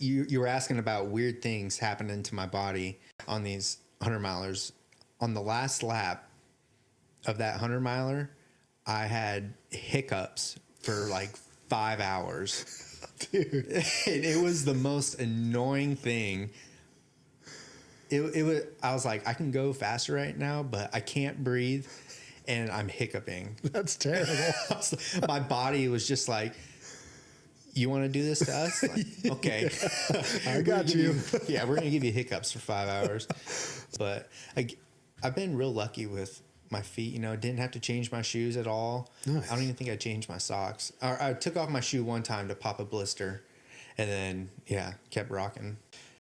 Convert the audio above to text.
you were asking about weird things happening to my body on these 100-milers. On the last lap of that 100-miler, I had hiccups for like 5 hours. Dude. It was the most annoying thing. It was. I was like, I can go faster right now, but I can't breathe, and I'm hiccuping. That's terrible. My body was just like, you want to do this to us? Like, okay. Yeah, I got you. Yeah, we're going to give you hiccups for 5 hours. But I've been real lucky with my feet. You know, didn't have to change my shoes at all. Nice. I don't even think I changed my socks. I took off my shoe one time to pop a blister, and then, yeah, kept rocking.